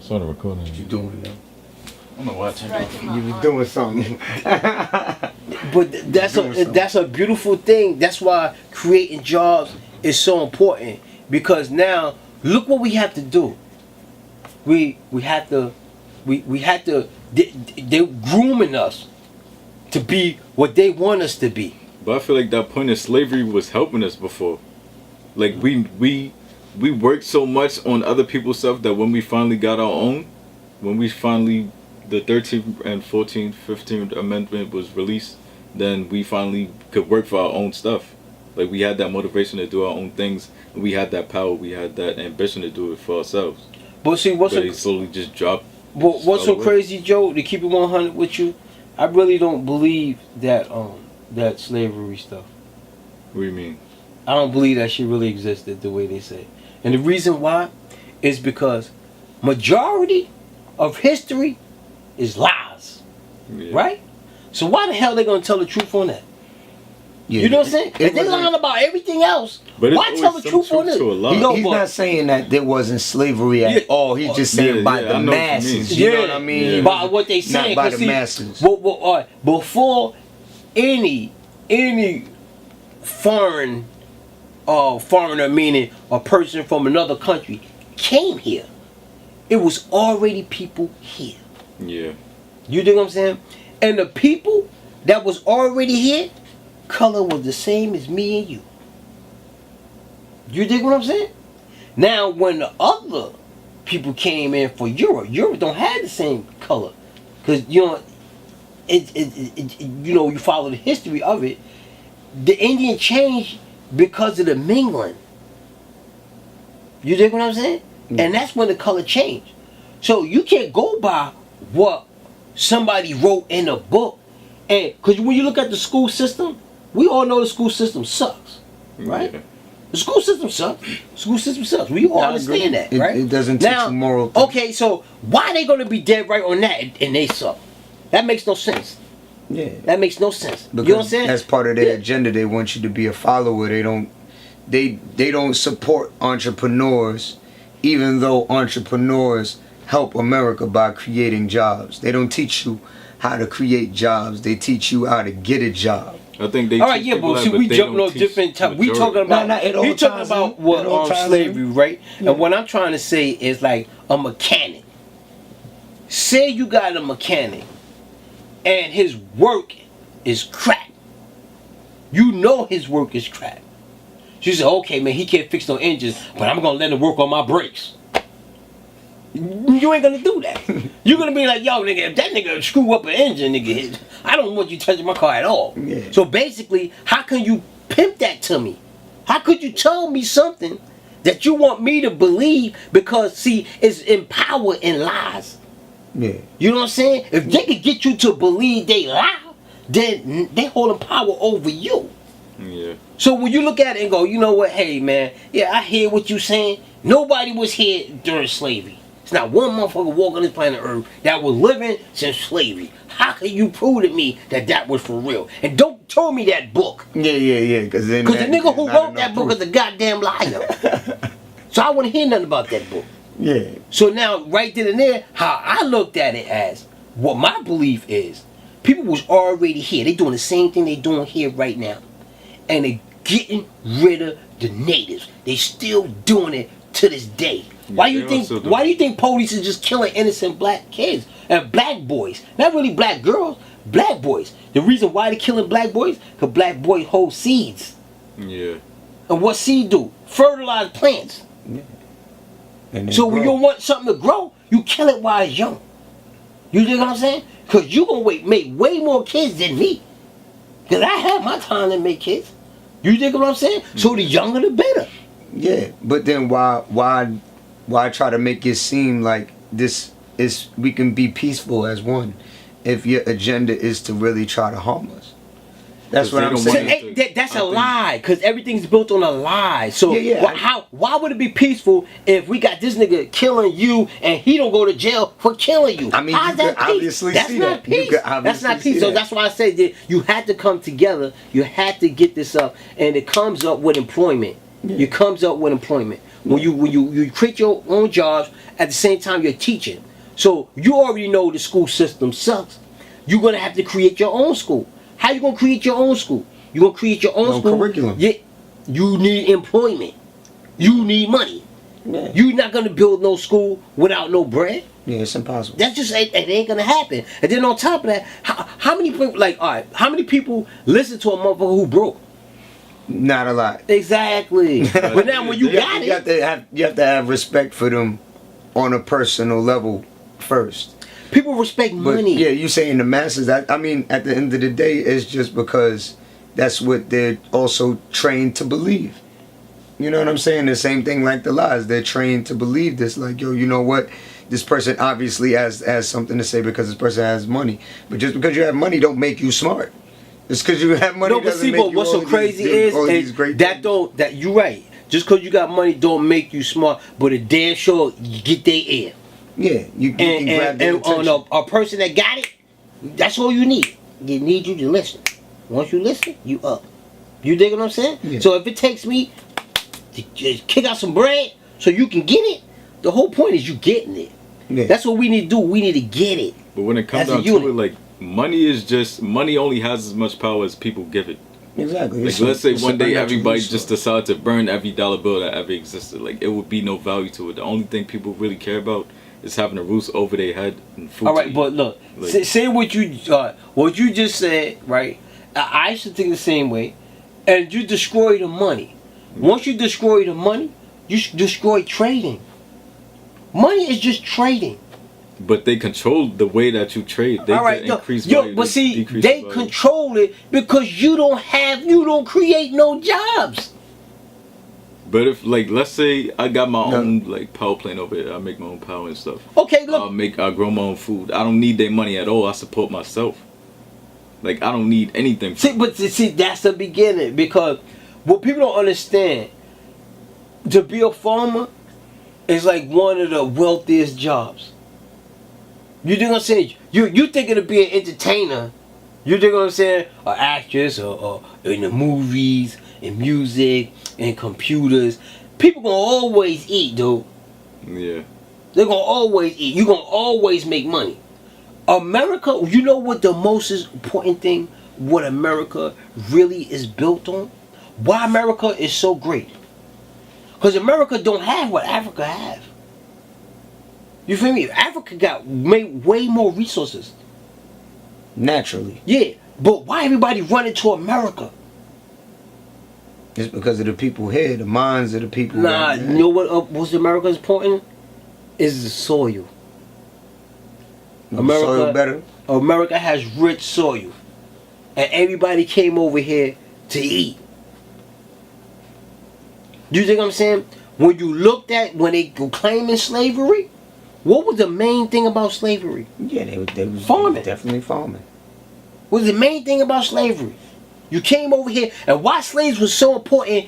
Started recording. What you doing now? I'm not watching. You was doing something. But that's a beautiful thing. That's why creating jobs is so important, because now look what we have to do. We had to they're grooming us to be what they want us to be. But I feel like that point of slavery was helping us before. Like we worked so much on other people's stuff that when we finally got our own, when we finally the 13th and 14th, 15th Amendment was released, then we finally could work for our own stuff. Like we had that motivation to do our own things, and we had that power, we had that ambition to do it for ourselves. But see, But it slowly just dropped. What's so crazy, Joe? To keep it 100 with you, I really don't believe that that slavery stuff. What do you mean? I don't believe that shit really existed the way they say. And the reason why is because majority of history is lies, right? So why the hell they gonna tell the truth on that? Yeah. You know what I'm saying? If they lying about everything else, but why tell the truth on this? He's not saying that there wasn't slavery at all. He's just saying by the masses. You know what I mean? Yeah. By what they saying. Not by the masses. Before any foreigner, meaning a person from another country, came here, it was already people here. Yeah. You dig what I'm saying? And the people that was already here, color was the same as me and you. You dig what I'm saying? Now, when the other people came in for Europe don't have the same color, because you know, you follow the history of it. The Indian changed because of the mingling. You dig what I'm saying? Mm. And that's when the color changed. So you can't go by what somebody wrote in a book, and because when you look at the school system, we all know the school system sucks, right? Yeah. The school system sucks. School system sucks. We all understand that, right? It doesn't teach you moral things. Okay, so why are they going to be dead right on that and they suck? That makes no sense. Yeah, that makes no sense. Because you know what I'm saying? That's part of their agenda. They want you to be a follower. They don't support entrepreneurs, even though entrepreneurs help America by creating jobs. They don't teach you how to create jobs. They teach you how to get a job. I think they. All right, yeah, but see, we jumping on different topics. We talking about what slavery, right? Yeah. And what I'm trying to say is like a mechanic. Say you got a mechanic, and his work is crap. You know his work is crap. She said, "Okay, man, he can't fix no engines, but I'm gonna let him work on my brakes." You ain't gonna do that. You're gonna be like, yo, nigga, if that nigga screw up an engine, nigga, I don't want you touching my car at all. Yeah. So basically, how can you pimp that to me? How could you tell me something that you want me to believe? Because, see, it's in power in lies. Yeah. You know what I'm saying? If they could get you to believe they lie, then they holding power over you. Yeah. So when you look at it and go, you know what, hey, man, yeah, I hear what you saying. Nobody was here during slavery. It's not one motherfucker walking this planet Earth that was living since slavery. How can you prove to me that was for real? And don't tell me that book. Yeah. Because the nigga who wrote that book is a goddamn liar. So I wouldn't hear nothing about that book. Yeah. So now, right then and there, how I looked at it as, what my belief is, people was already here. They doing the same thing they doing here right now. And they getting rid of the natives. They still doing it to this day. Why do you think police is just killing innocent black kids and black boys? Not really black girls, black boys. The reason why they killing black boys, because black boys hold seeds. Yeah. And what seed do? Fertilize plants. Yeah. So when you want something to grow, you kill it while it's young. You dig what I'm saying? Because you going to make way more kids than me. Because I have my time to make kids. You dig what I'm saying? So the younger the better. Yeah, but then why try to make it seem like we can be peaceful as one if your agenda is to really try to harm us? That's what I'm saying. That's a lie, because everything's built on a lie. So why would it be peaceful if we got this nigga killing you and he don't go to jail for killing you? I mean, how's that peace? That's not peace. That's not peace. So that's why I say that you had to come together. You had to get this up, and it comes up with employment. Yeah. It comes up with employment. When you create your own jobs, at the same time you're teaching. So you already know the school system sucks. You're gonna have to create your own school. How you gonna create your own school? You gonna create your own school? Curriculum. Yeah. You need employment. You need money. Yeah. You're not gonna build no school without no bread. Yeah, it's impossible. That's just it ain't gonna happen. And then on top of that, how many people how many people listen to a motherfucker who broke? Not a lot. Exactly. But now when you got you have to have respect for them on a personal level first. People respect money. Yeah, you saying the masses. I mean, at the end of the day, it's just because that's what they're also trained to believe. You know what I'm saying? The same thing like the lies. They're trained to believe this. Like, yo, you know what? This person obviously has something to say because this person has money. But just because you have money don't make you smart. Just because you have money doesn't make you what's so crazy is that you're right. Just because you got money don't make you smart, but it damn sure you get their ear. Yeah, you can grab their attention. On a person that got it, that's all you need. You need you to listen. Once you listen, you up. You dig what I'm saying? Yeah. So if it takes me to just kick out some bread so you can get it, the whole point is you getting it. Yeah. That's what we need to do. We need to get it. But when it comes down to it, like money only has as much power as people give it. Exactly. Like let's say one day everybody just decided to burn every dollar bill that ever existed. Like it would be no value to it. The only thing people really care about is having a roof over their head and food. All right, but look, like, say what you just said, right? I used to think the same way, and you destroy the money. Once you destroy the money, you destroy trading. Money is just trading. But they control the way that you trade. They can increase value. But see, they control it because you don't create no jobs. But if, like, let's say I got my own like power plant over here, I make my own power and stuff. Okay, look. I grow my own food. I don't need their money at all. I support myself. Like I don't need anything. See, that's the beginning, because what people don't understand, to be a farmer is like one of the wealthiest jobs. You think I'm saying? You thinking to be an entertainer? You think I'm saying? An actress or in the movies, in music, in computers. People gonna always eat, dude. Yeah. They're gonna always eat. You gonna always make money. America, you know what the most important thing? What America really is built on? Why America is so great? Because America don't have what Africa have. You feel me? Africa got way more resources. Naturally. Yeah, but why everybody running to America? It's because of the people here, the minds of the people. Nah, you know what was America's important? Is the soil. America, soil better. America has rich soil. And everybody came over here to eat. Do you think I'm saying? When you looked at, when they were claiming slavery, what was the main thing about slavery? Yeah, they was farming. Definitely farming. What was the main thing about slavery? You came over here, and why slaves was so important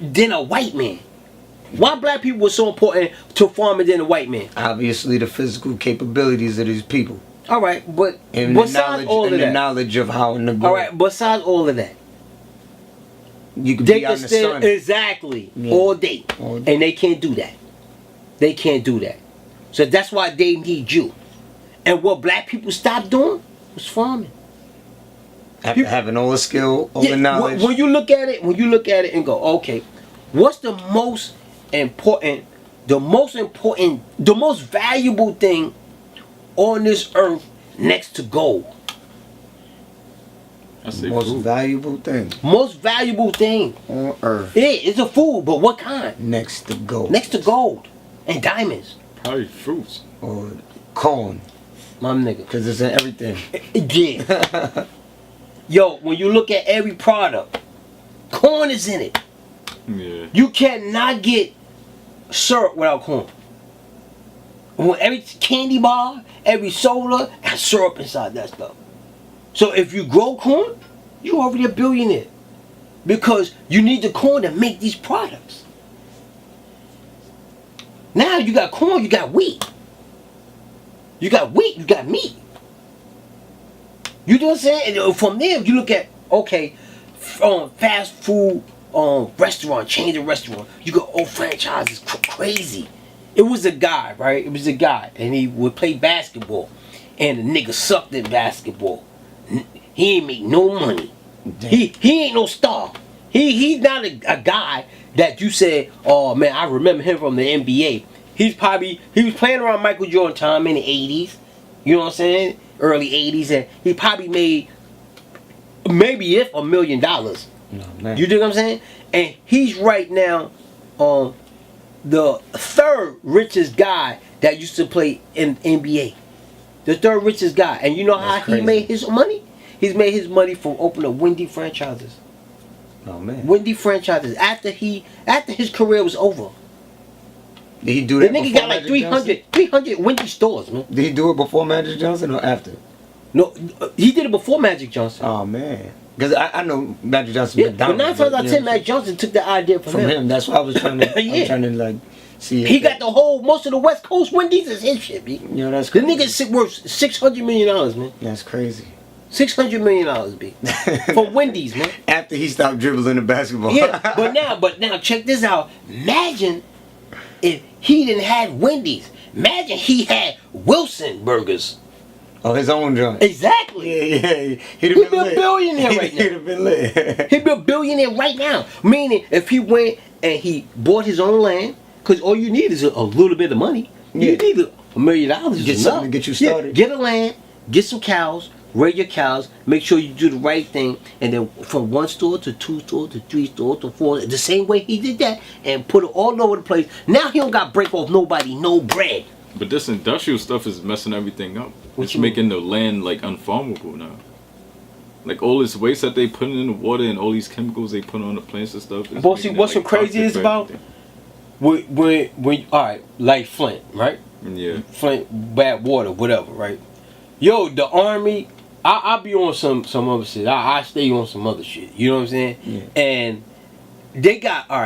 than a white man? Why black people were so important to farming than a white man? Obviously, the physical capabilities of these people. All right, but and besides all of that, the knowledge of how in the all right, besides all of that, you could be on the sun exactly all day, and they can't do that. They can't do that. So that's why they need you. And what black people stopped doing was farming. After having all the skill, all the knowledge. When you look at it and go, okay, what's the most important, the most valuable thing on this earth next to gold? That's the most valuable thing. Most valuable thing on earth. Yeah, it's a food, but what kind? Next to gold. Next to gold and diamonds. Probably fruits or corn. My nigga, because it's in everything. Yeah. Yo, when you look at every product, corn is in it. Yeah. You cannot get syrup without corn. When every candy bar, every soda has syrup inside that stuff. So if you grow corn, you're already a billionaire. Because you need the corn to make these products. Now you got corn, you got wheat. You got wheat, you got meat. You know what I'm saying? And from there, you look at, okay, fast food restaurant, change a restaurant. You got old franchises, crazy. It was a guy, right? It was a guy, and he would play basketball, and the nigga sucked at basketball. He ain't make no money. He ain't no star. He's not a guy that you said, oh man, I remember him from the NBA. He was playing around Michael Jordan time in the 80s. You know what I'm saying? Early 80s, and he probably made maybe if $1 million. No, man. You dig what I'm saying? And he's right now the third richest guy that used to play in NBA. The third richest guy. And you know how he made his money? He's made his money from opening up Wendy franchises. Oh man. Wendy franchises. After his career was over. Did he do that? The nigga got like 300 Wendy stores, man. Did he do it before Magic Johnson or after? No, he did it before Magic Johnson. Oh man. Because I know Magic Johnson. Yeah, but 9 times out of 10, Magic Johnson took the idea from him. That's why I was trying to. Yeah. I'm trying to like see. He got most of the West Coast Wendy's is his shit, B. You know that's crazy. The nigga's worth $600 million, man. That's crazy. $600 million, B. For Wendy's, man. After he stopped dribbling the basketball. Yeah, but now check this out. Imagine if he didn't have Wendy's. Imagine he had Wilson Burgers. Oh, his own joint. Exactly. Yeah. He'd be a billionaire right now. He'd have been lit. He'd be a billionaire right now. Meaning, if he went and he bought his own land, because all you need is a little bit of money. Yeah. You need $1 million. Get something to get you started. Yeah, get a land, get some cows, raise your cows, make sure you do the right thing, and then from 1 store to 2 store to 3 store to 4, the same way he did that, and put it all over the place. Now he don't got to break off nobody, no bread. But this industrial stuff is messing everything up. What It's you making the land like unfarmable now. Like all this waste that they put in the water and all these chemicals they put on the plants and stuff. But see, what's so crazy is about when all right, like Flint, right? Yeah. Flint, bad water, whatever, right? Yo, the army, I be on some other shit. I stay on some other shit. You know what I'm saying? Yeah. And they got all right.